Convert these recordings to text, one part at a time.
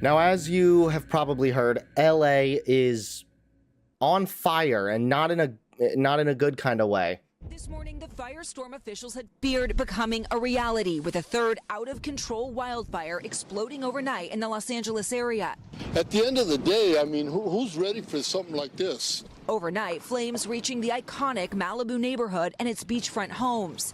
Now, as you have probably heard, LA is on fire, and not in a good kind of way. This morning, the firestorm officials had feared becoming a reality, with a third out-of-control wildfire exploding overnight in the Los Angeles area. At the end of the day, I mean, who's ready for something like this? Overnight, flames reaching the iconic Malibu neighborhood and its beachfront homes.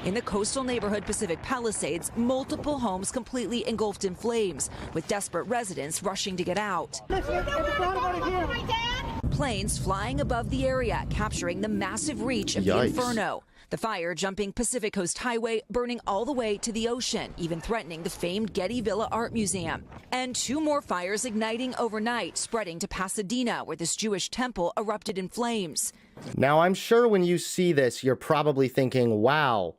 In the coastal neighborhood Pacific Palisades, multiple homes completely engulfed in flames, with desperate residents rushing to get out. Planes flying above the area, capturing the massive reach of the inferno. The fire jumping Pacific Coast Highway, burning all the way to the ocean, even threatening the famed Getty Villa Art Museum. And two more fires igniting overnight, spreading to Pasadena, where this Jewish temple erupted in flames. Now, I'm sure when you see this, you're probably thinking, wow,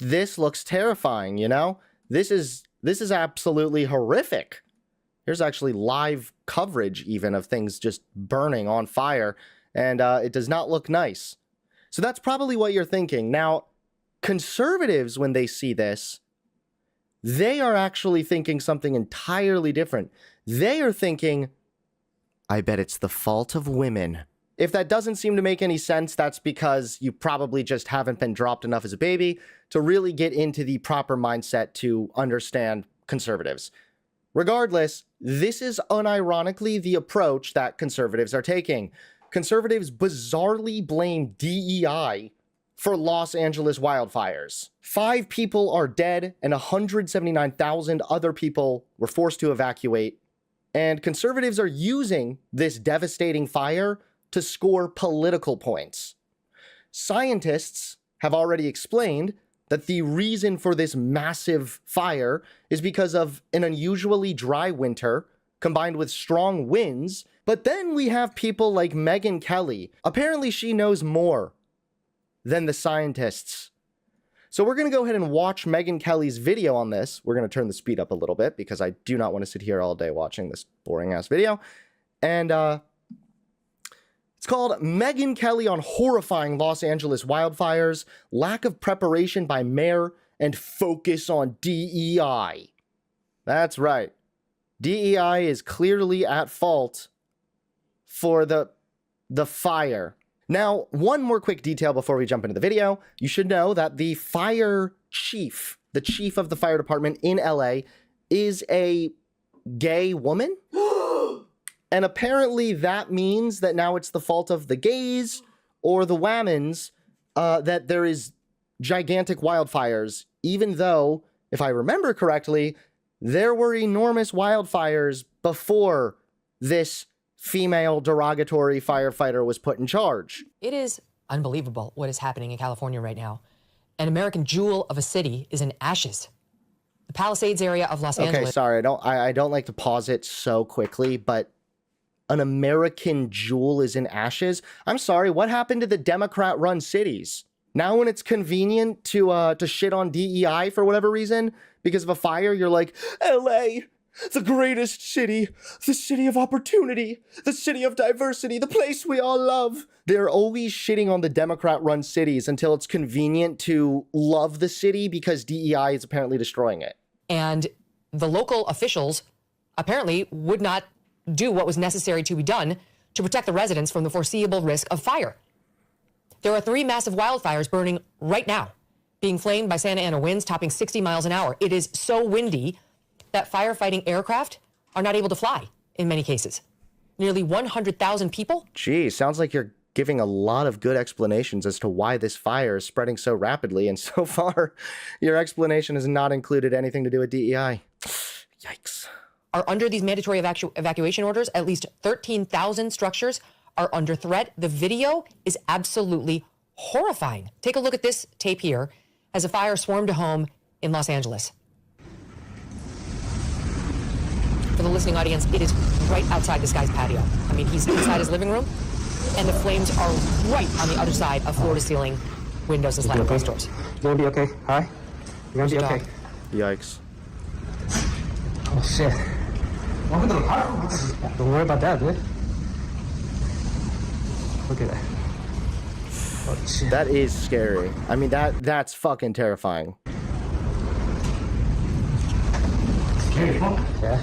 this looks terrifying, you know? This is absolutely horrific. There's actually live coverage even of things just burning on fire, and it does not look nice. So that's probably what you're thinking. Now, conservatives, when they see this, they are actually thinking something entirely different. They are thinking, I bet it's the fault of women. If that doesn't seem to make any sense, that's because you probably just haven't been dropped enough as a baby to really get into the proper mindset to understand conservatives. Regardless, this is unironically the approach that conservatives are taking. Conservatives bizarrely blame DEI for Los Angeles wildfires. 5 people are dead and 179,000 other people were forced to evacuate. And conservatives are using this devastating fire to score political points. Scientists have already explained that the reason for this massive fire is because of an unusually dry winter combined with strong winds. But then we have people like Megyn Kelly. Apparently she knows more than the scientists. So we're going to go ahead and watch Megyn Kelly's video on this. We're going to turn the speed up a little bit because I do not want to sit here all day watching this boring ass video. And it's called Megyn Kelly on horrifying Los Angeles wildfires, lack of preparation by mayor, and focus on DEI. That's right. DEI is clearly at fault for the fire. Now, one more quick detail before we jump into the video. You should know that the fire chief, the chief of the fire department in LA, is a gay woman. And apparently that means that now it's the fault of the gays or the whammons that there is gigantic wildfires, even though, if I remember correctly, there were enormous wildfires before this female derogatory firefighter was put in charge. It is unbelievable what is happening in California right now. An American jewel of a city is in ashes. The Palisades area of Los Angeles. Okay, sorry, I don't like to pause it so quickly, but an American jewel is in ashes? I'm sorry, what happened to the Democrat-run cities? Now when it's convenient to shit on DEI for whatever reason, because of a fire, you're like, LA, the greatest city, the city of opportunity, the city of diversity, the place we all love. They're always shitting on the Democrat-run cities until it's convenient to love the city because DEI is apparently destroying it. And the local officials apparently would not do what was necessary to be done to protect the residents from the foreseeable risk of fire. There are 3 massive wildfires burning right now, being flamed by Santa Ana winds topping 60 miles an hour. It is so windy that firefighting aircraft are not able to fly in many cases. Nearly 100,000 people. Geez, sounds like you're giving a lot of good explanations as to why this fire is spreading so rapidly, and so far, your explanation has not included anything to do with DEI. Yikes. Are under these mandatory evacuation orders. At least 13,000 structures are under threat. The video is absolutely horrifying. Take a look at this tape here as a fire swarmed a home in Los Angeles. For the listening audience, it is right outside this guy's patio. I mean, he's inside his living room, and the flames are right on the other side of floor-to-ceiling windows and sliding glass doors. You're gonna be okay, all right? You're gonna be okay. Yikes. Oh, shit. Welcome to the park. Don't worry about that, dude. Look at that. Oh, shit. That is scary. I mean, that's fucking terrifying. Scary, huh? Yeah.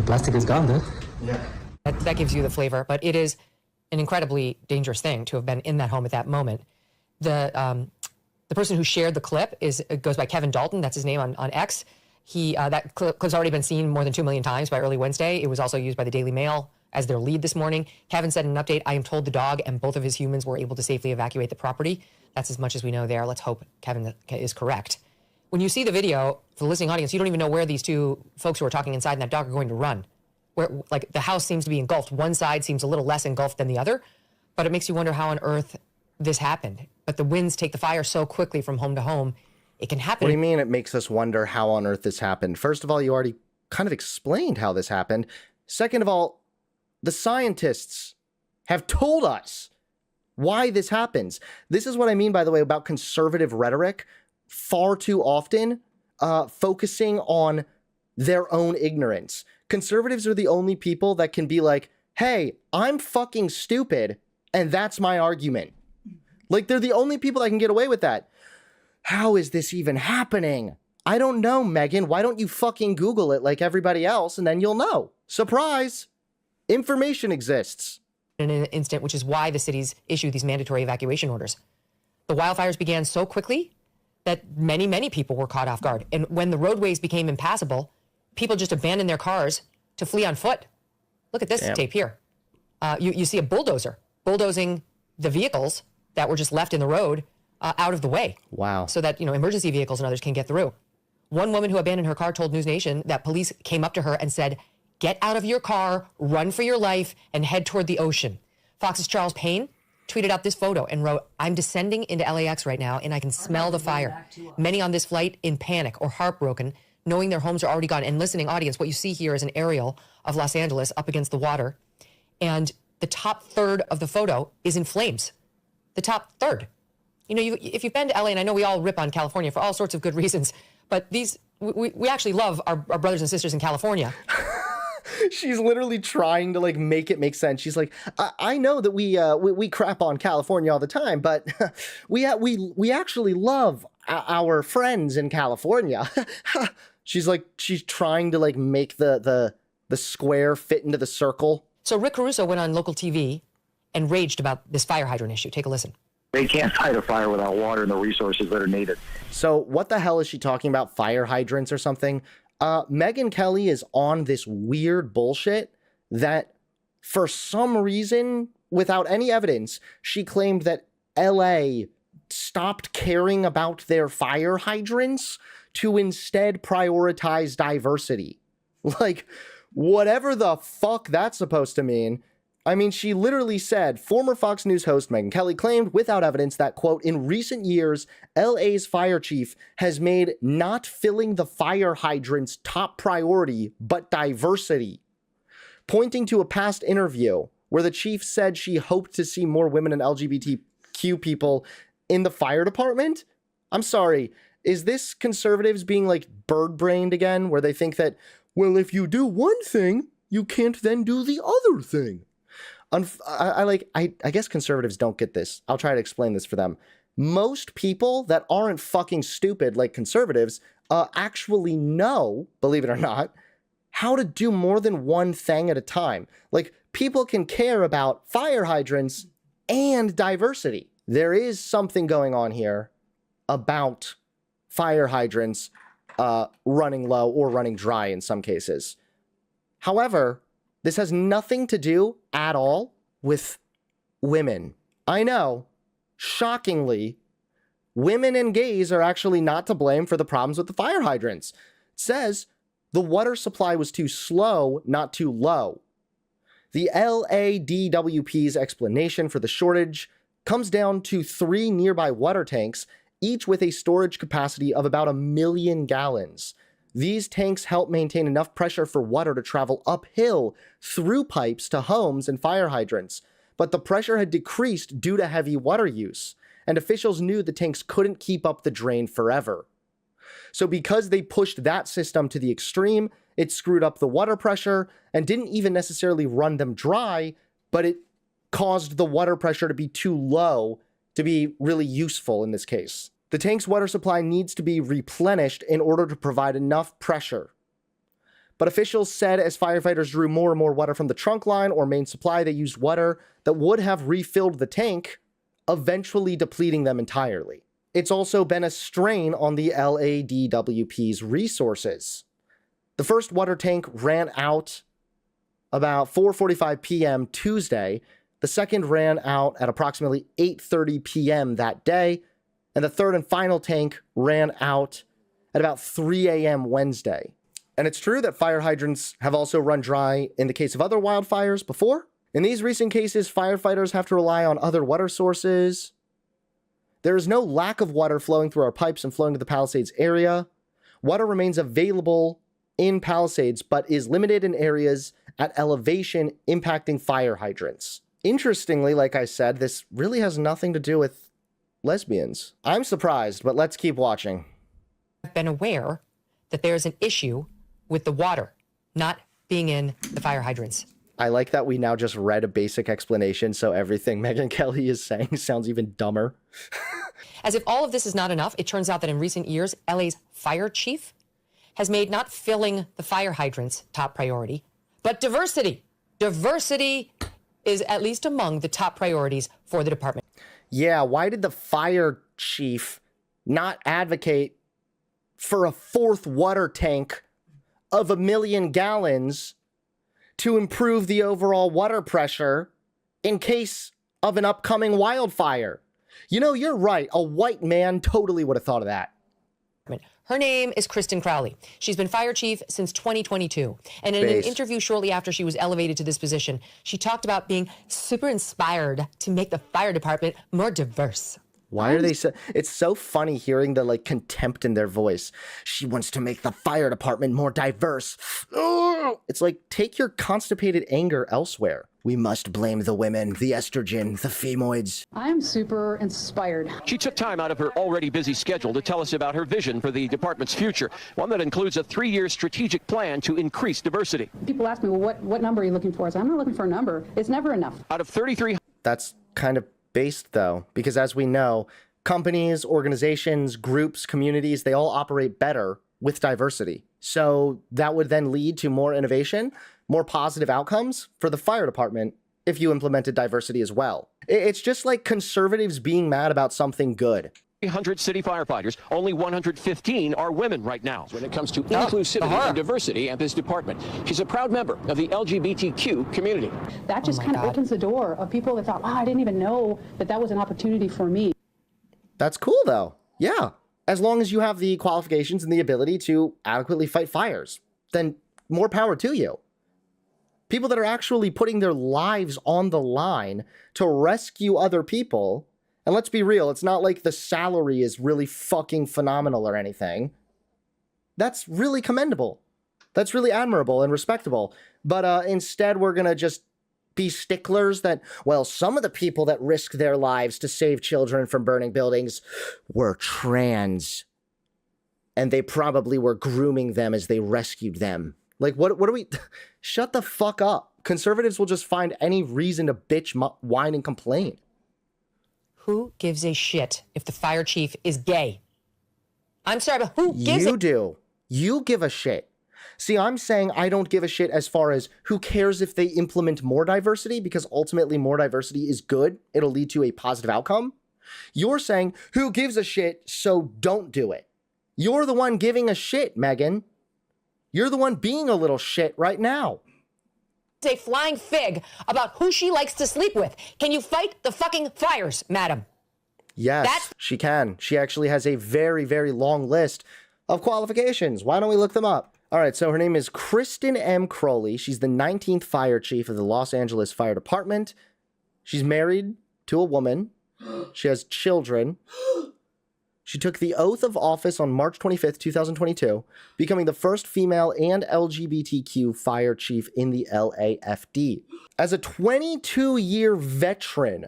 The plastic is gone, dude. Yeah. That gives you the flavor, but it is an incredibly dangerous thing to have been in that home at that moment. The person who shared the clip goes by Kevin Dalton. That's his name on X. That clip's already been seen more than 2 million times by early Wednesday. It was also used by the Daily Mail as their lead this morning. Kevin said in an update, "I am told the dog and both of his humans were able to safely evacuate the property." That's as much as we know there. Let's hope Kevin is correct. When you see the video, for the listening audience, you don't even know where these two folks who are talking inside that dog are going to run. Where, like, the house seems to be engulfed. One side seems a little less engulfed than the other, but it makes you wonder how on earth this happened. But the winds take the fire so quickly from home to home, it can happen. What do you mean it makes us wonder how on earth this happened? First of all, you already kind of explained how this happened. Second of all, the scientists have told us why this happens. This is what I mean, by the way, about conservative rhetoric far too often focusing on their own ignorance. Conservatives are the only people that can be like, hey, I'm fucking stupid, and that's my argument. Like, they're the only people that can get away with that. How is this even happening? I don't know, Megyn. Why don't you fucking Google it like everybody else, and then you'll know. Surprise! Information exists. In an instant, which is why the cities issued these mandatory evacuation orders. The wildfires began so quickly that many, many people were caught off guard. And when the roadways became impassable, people just abandoned their cars to flee on foot. Look at this tape here. You see a bulldozer bulldozing the vehicles that were just left in the road out of the way. Wow. So that, emergency vehicles and others can get through. One woman who abandoned her car told News Nation that police came up to her and said, "Get out of your car, run for your life, and head toward the ocean." Fox's Charles Payne tweeted out this photo and wrote, "I'm descending into LAX right now, and I can smell the fire. Many on this flight in panic or heartbroken, knowing their homes are already gone." And listening audience, what you see here is an aerial of Los Angeles up against the water. And the top third of the photo is in flames. The top third. If you've been to LA, and I know we all rip on California for all sorts of good reasons, but we actually love our brothers and sisters in California. She's literally trying to make it make sense. She's like, I know that we crap on California all the time, but we actually love our friends in California. She's trying to make the square fit into the circle. So Rick Caruso went on local TV and raged about this fire hydrant issue. Take a listen. They can't fight a fire without water and the resources that are needed. So what the hell is she talking about? Fire hydrants or something? Megyn Kelly is on this weird bullshit that for some reason, without any evidence, she claimed that LA stopped caring about their fire hydrants to instead prioritize diversity. Whatever the fuck that's supposed to mean. I mean, she literally said, former Fox News host Megyn Kelly claimed without evidence that, quote, in recent years, LA's fire chief has made not filling the fire hydrants top priority, but diversity. Pointing to a past interview where the chief said she hoped to see more women and LGBTQ people in the fire department. I'm sorry, is this conservatives being bird-brained again, where they think that, well, if you do one thing, you can't then do the other thing? I guess conservatives don't get this. I'll try to explain this for them. Most people that aren't fucking stupid like conservatives actually know, believe it or not, how to do more than one thing at a time. People can care about fire hydrants and diversity. There is something going on here about fire hydrants running low or running dry in some cases. However, this has nothing to do at all with women. I know, shockingly, women and gays are actually not to blame for the problems with the fire hydrants. It says the water supply was too slow, not too low. The LADWP's explanation for the shortage comes down to 3 nearby water tanks, each with a storage capacity of about 1 million gallons. These tanks help maintain enough pressure for water to travel uphill through pipes to homes and fire hydrants, but the pressure had decreased due to heavy water use, and officials knew the tanks couldn't keep up the drain forever. So because they pushed that system to the extreme, it screwed up the water pressure and didn't even necessarily run them dry, but it caused the water pressure to be too low to be really useful in this case. The tank's water supply needs to be replenished in order to provide enough pressure. But officials said as firefighters drew more and more water from the trunk line or main supply, they used water that would have refilled the tank, eventually depleting them entirely. It's also been a strain on the LADWP's resources. The first water tank ran out about 4:45 p.m. Tuesday. The second ran out at approximately 8:30 p.m. that day. And the third and final tank ran out at about 3 a.m. Wednesday. And it's true that fire hydrants have also run dry in the case of other wildfires before. In these recent cases, firefighters have to rely on other water sources. There is no lack of water flowing through our pipes and flowing to the Palisades area. Water remains available in Palisades, but is limited in areas at elevation impacting fire hydrants. Interestingly, like I said, this really has nothing to do with lesbians. I'm surprised, but let's keep watching. I've been aware that there's an issue with the water not being in the fire hydrants. I like that we now just read a basic explanation, so everything Megyn Kelly is saying sounds even dumber. As if all of this is not enough, it turns out that in recent years, LA's fire chief has made not filling the fire hydrants top priority, but diversity. Diversity is at least among the top priorities for the department. Yeah, why did the fire chief not advocate for a fourth water tank of 1 million gallons to improve the overall water pressure in case of an upcoming wildfire? You know, you're right. A white man totally would have thought of that. Her name is Kristen Crowley. She's been fire chief since 2022. And in an interview shortly after she was elevated to this position, she talked about being super inspired to make the fire department more diverse. Why are they so... It's so funny hearing the, like, contempt in their voice. She wants to make the fire department more diverse. It's like, take your constipated anger elsewhere. We must blame the women, the estrogen, the femoids. I'm super inspired. She took time out of her already busy schedule to tell us about her vision for the department's future, one that includes a 3-year strategic plan to increase diversity. People ask me, well, what number are you looking for? I said, I'm not looking for a number. It's never enough. Out of 33... That's kind of based, though, because as we know, companies, organizations, groups, communities, they all operate better with diversity. So that would then lead to more innovation, more positive outcomes for the fire department if you implemented diversity as well. It's just like conservatives being mad about something good. 300 city firefighters, only 115 are women right now. When it comes to inclusivity and diversity at this department, she's a proud member of the LGBTQ community. That just kind of opens the door of people that thought, wow, I didn't even know that that was an opportunity for me. That's cool, though. Yeah. As long as you have the qualifications and the ability to adequately fight fires, then more power to you. People that are actually putting their lives on the line to rescue other people. And let's be real, it's not like the salary is really fucking phenomenal or anything. That's really commendable. That's really admirable and respectable. But instead, we're going to just be sticklers that, well, some of the people that risk their lives to save children from burning buildings were trans. And they probably were grooming them as they rescued them. Like, what are we... Shut the fuck up. Conservatives will just find any reason to bitch, whine, and complain. Who gives a shit if the fire chief is gay? I'm sorry, but who gives You do. You give a shit. See, I'm saying I don't give a shit as far as who cares if they implement more diversity, because ultimately more diversity is good. It'll lead to a positive outcome. You're saying who gives a shit, so don't do it. You're the one giving a shit, Megyn. You're the one being a little shit right now. A flying fig about who she likes to sleep with. Can you fight the fucking fires, madam? Yes, she can. She actually has a very, very long list of qualifications. Why don't we look them up? All right, so her name is Kristen M. Crowley. She's the 19th fire chief of the Los Angeles Fire Department. She's married to a woman. She has children. She took the oath of office on March 25th, 2022, becoming the first female and LGBTQ fire chief in the LAFD. As a 22-year veteran,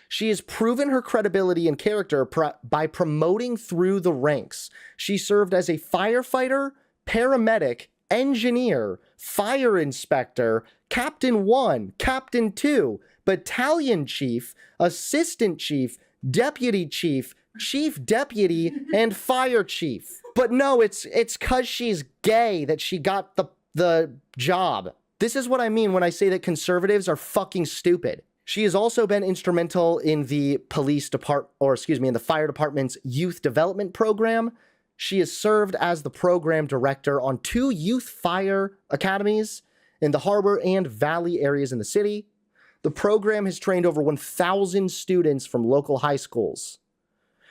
she has proven her credibility and character by promoting through the ranks. She served as a firefighter, paramedic, engineer, fire inspector, Captain 1, Captain 2, battalion chief, assistant chief, deputy chief, chief deputy, and fire chief. But no, it's because she's gay that she got the job. This is what I mean when I say that conservatives are fucking stupid. She has also been instrumental in the in the fire department's youth development program. She has served as the program director on 2 youth fire academies in the harbor and valley areas in the city. The program has trained over 1,000 students from local high schools.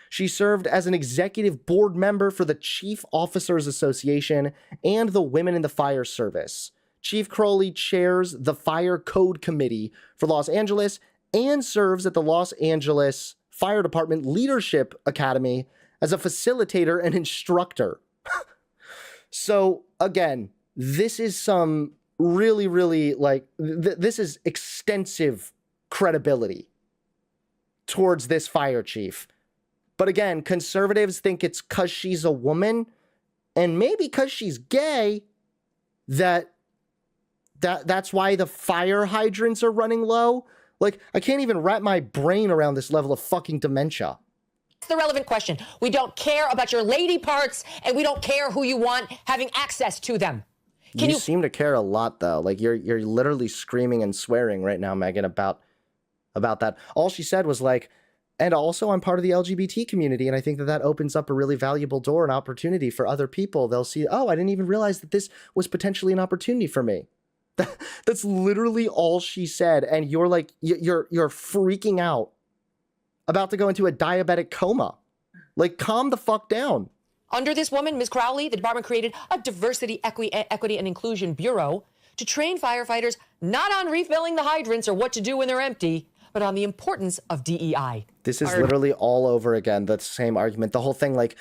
She served as an executive board member for the Chief Officers Association and the Women in the Fire Service. Chief Crowley chairs the Fire Code Committee for Los Angeles and serves at the Los Angeles Fire Department Leadership Academy as a facilitator and instructor. So, again, this is some really, really, like, this is extensive credibility towards this fire chief. But again, conservatives think it's because she's a woman and maybe because she's gay that's why the fire hydrants are running low. Like, I can't even wrap my brain around this level of fucking dementia. That's the relevant question. We don't care about your lady parts, and we don't care who you want having access to them. You seem to care a lot, though. Like, you're literally screaming and swearing right now, Megyn, about that. All she said was like, and also I'm part of the LGBT community, and I think that opens up a really valuable door and opportunity for other people. They'll see, oh, I didn't even realize that this was potentially an opportunity for me. That's literally all she said, and you're like, you're freaking out, about to go into a diabetic coma. Like, calm the fuck down. Under this woman, Ms. Crowley, the department created a Diversity, Equity, and Inclusion Bureau to train firefighters not on refilling the hydrants or what to do when they're empty, but on the importance of DEI. This is literally all over again, the same argument. The whole thing, like,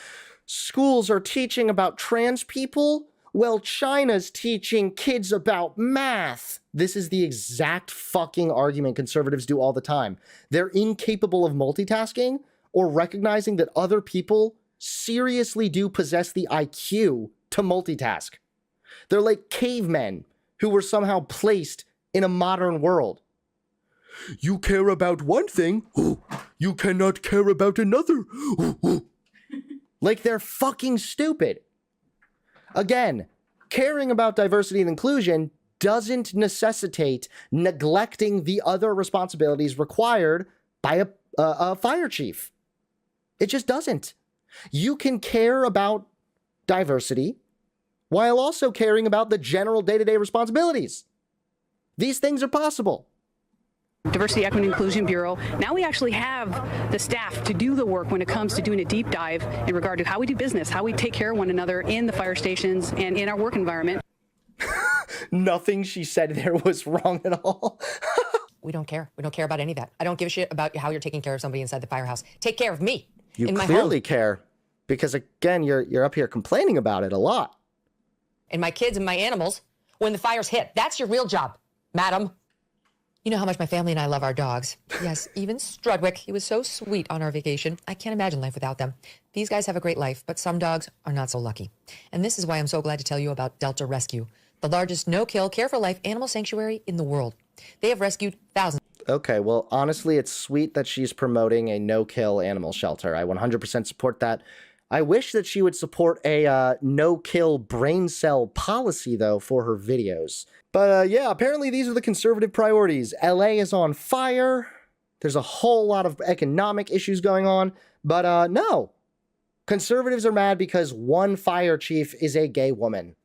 schools are teaching about trans people. Well, China's teaching kids about math. This is the exact fucking argument conservatives do all the time. They're incapable of multitasking or recognizing that other people seriously do possess the IQ to multitask. They're like cavemen who were somehow placed in a modern world. You care about one thing, you cannot care about another. Like, they're fucking stupid. Again, caring about diversity and inclusion doesn't necessitate neglecting the other responsibilities required by a fire chief. It just doesn't. You can care about diversity while also caring about the general day-to-day responsibilities. These things are possible. Diversity, Equity, and Inclusion Bureau. Now we actually have the staff to do the work when it comes to doing a deep dive in regard to how we do business, how we take care of one another in the fire stations and in our work environment. Nothing she said there was wrong at all. We don't care. We don't care about any of that. I don't give a shit about how you're taking care of somebody inside the firehouse. Take care of me. You in my clearly home. care, because again, you're up here complaining about it a lot. And my kids and my animals when the fires hit. That's your real job, madam. You know how much my family and I love our dogs. Yes, even Strudwick. He was so sweet on our vacation. I can't imagine life without them. These guys have a great life, but some dogs are not so lucky. And this is why I'm so glad to tell you about Delta Rescue, the largest no-kill, care-for-life animal sanctuary in the world. They have rescued thousands. Okay, well, honestly, it's sweet that she's promoting a no-kill animal shelter. I 100% support that. I wish that she would support a no-kill brain cell policy, though, for her videos. But yeah, apparently these are the conservative priorities. LA is on fire. There's a whole lot of economic issues going on. But no, conservatives are mad because one fire chief is a gay woman.